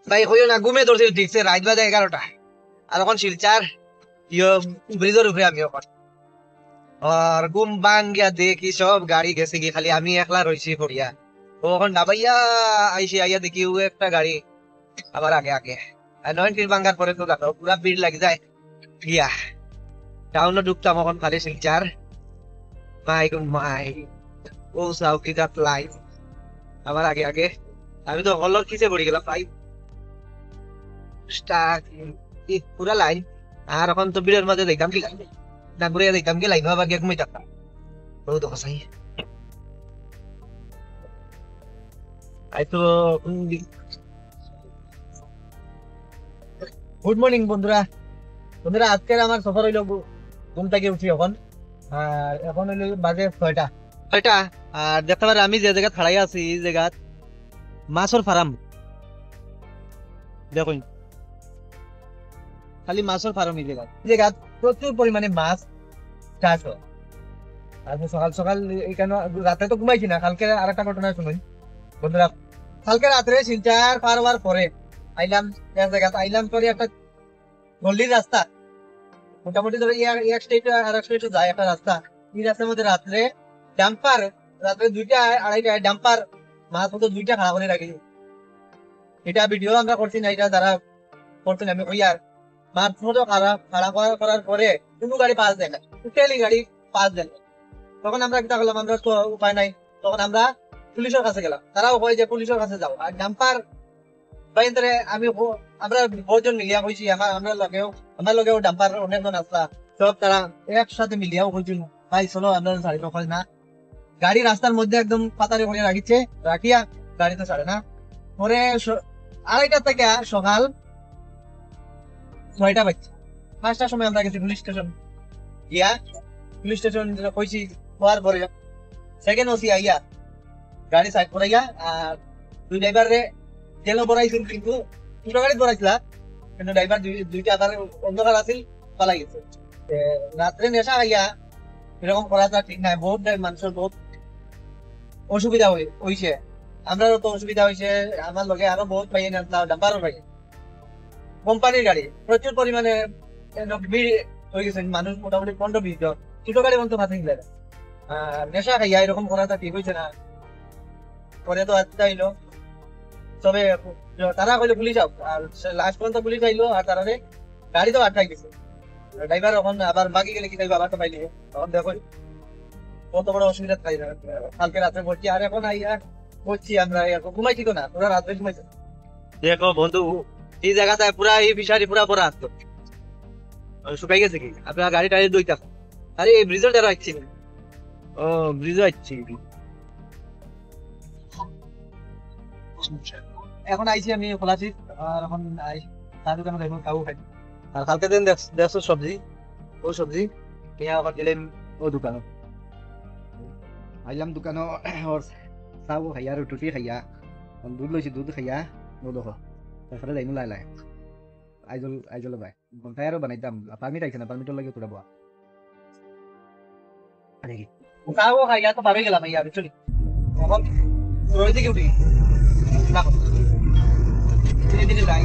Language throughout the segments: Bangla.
ভাই হইও না ঘুমে ধরছি ঠিকছে রাত বাজে 11টা আর এখন শিলচার ব্রিজের উপরে আমি এখন আর ঘুম ভাঙ্গিয়া দেখি সব গাড়ি গেছে কি খালি আমি একলা রইছি পড়িয়া ওখান ডাবাইয়া আইসি আইয়া দেখি ও একটা গাড়ি আবার আগে আগে আর নয়ন ফির ভাঙ্গার পরে তো দেখো পুরা ভিড় লাগি যায় গিয়া টাউনে ঢুকতাম এখন খালি শিলচার মাই গো মাই ও সাউকি দ্যাট লাইফ আবার আগে আগে আমি তো হল্লোর খিচে পড়ে গেলাম ভাই স্টার্ট পুরা লাইন আর এখন তো ভিড়ের মাঝে দেখতাম কি না ঘুরে দেখতাম কি লাইন আবার গিয়ে ঘুমাই থাকতাম বহুত কসাই আই তো গুড মর্নিং বন্ধুরা বন্ধুরা আজকের আমার সফর হইলো ঘুম থেকে উঠি এখন আর এখন হইলো বাজে 6টা আর দেখতে পারে আমি যে জায়গা খাড়াই আছি এই জায়গা মাছের ফার্ম দেখুন খালি মাছের ফার্ম এই জায়গা প্রচুর পরিমাণে মাছ চাষ হয় আর সকাল সকাল এখানে রাতে তো ঘুমাইছি না কালকে আর একটা ঘটনা শুনুন বন্ধুরা কালকে রাত্রে শিলচার পার হওয়ার পরে আইলাম এক জায়গা আইলাম করে একটা গল্লির রাস্তা মোটামুটি ধরো এক স্টেট আর এক স্টেট যায় একটা রাস্তা এই রাস্তার মধ্যে রাত্রে ডাম্পার রাত্রে 2টা 2:30 ডাম্পার মাছ মতো 2টা খাড়া করে রাখি এটা ভিডিও আমরা করছি না এটা যারা করছেন আমি ওই আর মাছ মতো খাড়া করার পরে কোনো গাড়ি পাস দেয় না টোটালি গাড়ি পাস দেয় না তখন আমরা কিটা করলাম আমরা তো উপায় নাই তখন আমরা পুলিশের কাছে গেলাম তারাও কয় যে পুলিশের কাছে যাও আর ডাম্পার বাইরে আমি আমরা বহুজন মিলিয়া কইছি আমার লগেও ডাম্পার অনেকজন আসলা সব তারা একসাথে মিলিয়াও কইছিল ভাই চলো আমরা ছাড়ি নকল না গাড়ি রাস্তার মধ্যে একদম পাতারে করে রাখিয়া গাড়ি তো ছাড়ে না পরে 2:30 থেকে সকাল 6টা বাজছে 5টার সময় আমরা গেছি পুলিশ স্টেশন গিয়া পুলিশ স্টেশন কইছি হওয়ার পরে সেকেন্ড ওসি আইয়া গাড়ি সাইড করাইয়া আর দুই ড্রাইভারে জেলও বড়াইছিল কিন্তু ছোট গাড়ি বড়াইছিল কিন্তু ড্রাইভার দুইটা আবার অন্ধকার আছিল পালাই গেছে রাত্রে নেশা খাইয়া এরকম করাটা ঠিক নাই বহুত মানুষের বহুত অসুবিধা হয়েছে আমরাও তো অসুবিধা হয়েছে আমার লগে আরো বহুত পাইয়ে ডাম্পারও পাই কোম্পানির গাড়ি প্রচুর পরিমাণে ভিড় হয়ে গেছে মানুষ মোটামুটি 15-20 জন ছোট গাড়ি বলতে মাথা গেলে নেশা খাইয়া এরকম করাটা ঠিক হয়েছে না পরে তো আজকে আইলো তবে তারা কইলো পুলিশ আও আর লাস্ট পর্যন্ত পুলিশ আইলো আর তারা গাড়ি তো আটকাই গেছে ড্রাইভার এখন আবার বাকি গেলে কি যাইবো আবার তো পাইলি তখন দেখো কত বড় অসুবিধা খাই কালকে রাত্রে বলছি আর এখন আইয়া বলছি আমরা ঘুমাইছি তো না পুরা রাত্রে ঘুমাইছি দেখো বন্ধু এই জায়গাটায় পুরা এই ফিশারি পুরা ভরা আসতো শুকাই গেছে কি আপনার গাড়ি টাড়ি দইতা আরে এই ব্রিজের দ্বারা আসছি ও ব্রিজও আসছি এখন আইছি আমি খোলাছি আর এখন তার দোকানে দেখুন কাউ খাই আর কালকে দিন দেখছো সবজি ও সবজি নিয়ে আবার গেলেন ও দোকানে আইলাম দোকানে ওর চাও খাইয়া রুটি খাইয়া দুধ লইছি দুধ খাইয়া ও দেখো তারপরে যাইমু লাই লাই আইজল ভাই ঘন্টায় আরো বানাইতাম পারমিট আইছে না পারমিটর লাগে তোরা বাবা দেখি চাও খাইয়া তো পাবে গেলাম ইয়া চলি এখন রই থেকে উঠি না ধীরে ধীরে যাই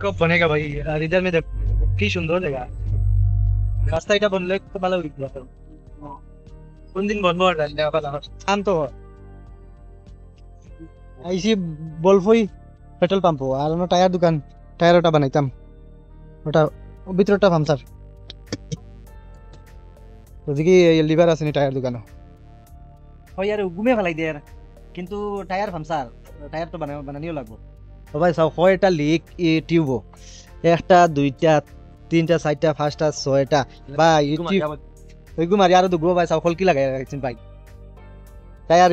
कब बनेगा भाई यार इधर में देख की सुंदर जगह रास्ता এটা বললে তো ভালো হইতো কোন দিন বন্ধ আর আম তো আইসি বলফই পেট্রোল পাম্প আর ওনা টায়ার দোকান টায়ার ওটা বানাইতাম ওটা ভিতরটা পাম্পসার ওদিকে লিভার আছে নি টায়ার দোকান হয় আর ঘুমে ফেলাই দে কিন্তু টায়ার পাম্পসার টায়ার তো বানানিও লাগবে ও ভাই সব কয়টা লিক টিউব একটা দুইটা তিনটা চারটা পাঁচটা ছয়টা বা ওইগুলো মারি আরো দুগো ভাই সব খলকি লাগাই রাখছেন ভাই টায়ার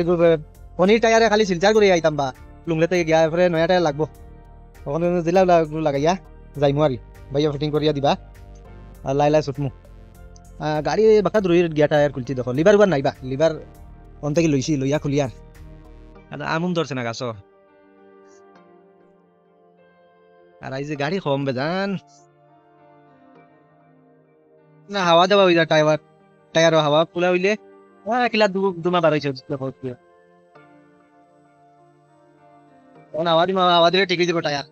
পনির টায়ারে খালি সিলচার করে আইতাম বা লুংলেতে গিয়া পরে নয়া টায়ার লাগবো তখন দিলা লাগাইয়া যাইমু আর ভাইয়া ফিটিং করিয়া দিবা আর লাই লাই ছুটমু গাড়ি বাকা দূর গিয়া টায়ার খুলছি দেখো লিভার উবার নাইবা লিভার অন থেকে লইছি লইয়া খুলিয়ার আমুন ধরছে না গাছ আর এই যে গাড়ি কম বেজান না হাওয়া দেওয়া হইলা টায়ার টায়ারও হাওয়া পুলা হইলে কিলা দুমা বার হয়েছে হাওয়া দিলে ঠিক হয়ে যাবো টায়ার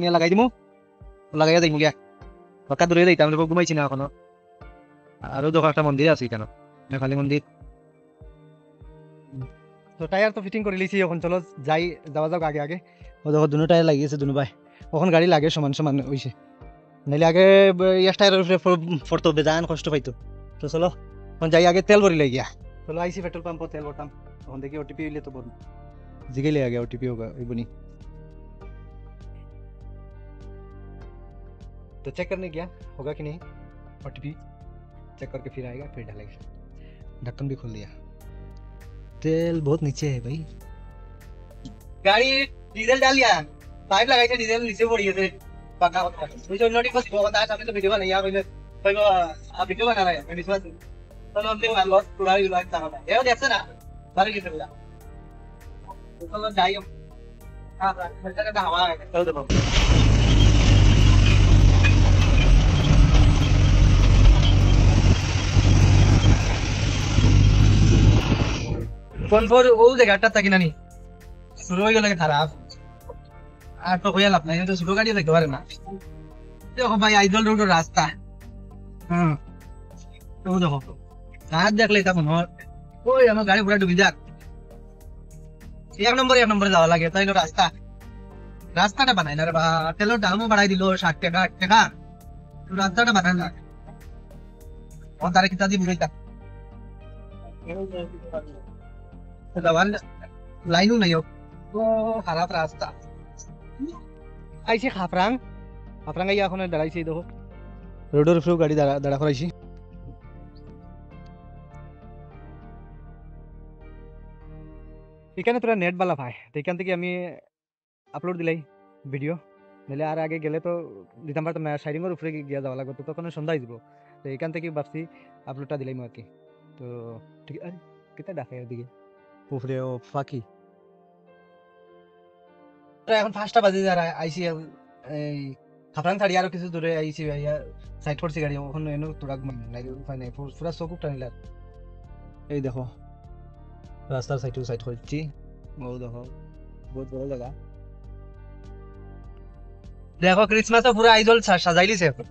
নিয়ে লাগাই দিমু লাগাইয়া যাইমু গিয়া বাক্কা দূরে যাইতাম আমরা ঘুমাইছি না এখনো আরো দেখো একটা মন্দির আছে কেন নেপালি মন্দির তো টায়ার তো ফিটিং করে লিছি এখন চলো যাই যাওয়া যাক আগে আগে ও দেখো দুনো টায়ার লাগিয়েছে দুনো ভাই কখন গাড়ি লাগে সমান সমান হইছে নাইলে আগে ইয়ার টায়ারের উপরে ফরতো বেজান কষ্ট পাইতো তো চলো এখন যাই আগে তেল ভরি লাই গিয়া চলো আইসি পেট্রোল পাম্প তেল ভরতাম তখন দেখি ওটিপি হইলে তো বলবো জিগাইলে আগে ওটিপি होगा इबनी तो चेक करने गया होगा कि नहीं ओटीपी चेक करके फिर आएगा फिर डालेगा ढक्कन भी खोल दिया तेल बहुत नीचे है भाई गाड़ी डीजल डाल लिया पाइप लगाई थे डीजल नीचे पड़ी है पक्का मुझे नोटिस बस वो बता सामने तो वीडियो बना या पहले पहले आप वीडियो बना रहे हैं मैं विश्वास तो हमने लॉस पूरा ही लॉस था ये देखते ना सारे कितने बजा तो जाइए हां खर्चा का हवा है तो देखो কোন ফোর ও জায়গাটা থাকি নানি শুরু হয়ে গেলে খারাপ আর তো কইয়া লাভ নাই তো ছোট গাড়ি দেখতে পারে না দেখো ভাই আইডল রোডের রাস্তা হুম তো দেখো আর দেখলে তা মনে হয় ওই আমার গাড়ি পুরো ডুবে যাক এক নম্বরে যাওয়া লাগে তাই রাস্তা রাস্তাটা বানাই না রে বা তেলের দামও বাড়াই দিল 60 টাকা 8 টাকা রাস্তাটা বানাই না ও তারে কিতা দি বুঝাইতা दवाल लाइनू नहीं हो तो खराब रास्ता ऐसे खापरांग खापरांग या এখন দাঁড়াইছি দেখো রোডের উপরে গাড়ি দাঁড়া করাইছি এখানে তোরা নেট বালা ভাই এখান থেকে আমি আপলোড দিলাই ভিডিও নাহলে আর আগে গেলে তো দিতাম পারতাম না শাইরিং এর উপরে গিয়া যাওয়া লাগতো তখন সন্ধ্যা হয়ে যাব তো এখান থেকে ভাবছি আপলোডটা দিলাই আর কি তো ঠিক আছে কিতা ডাকে এদিকে উপরে ও ফাঁকি এখন 5টা বাজে যারা আইসি এই খাপরাং ছাড়ি আরো কিছু দূরে আইসি ভাইয়া সাইড করছি গাড়ি ওখানে এনে তোরা লাগে উপায় নাই পুরা চকুপ টানিলার এই দেখো রাস্তার সাইড করছি ও দেখো বহুত বড় জায়গা দেখো ক্রিসমাসও পুরা আইডল সাজাই লিছে এখন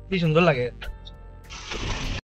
কি সুন্দর লাগে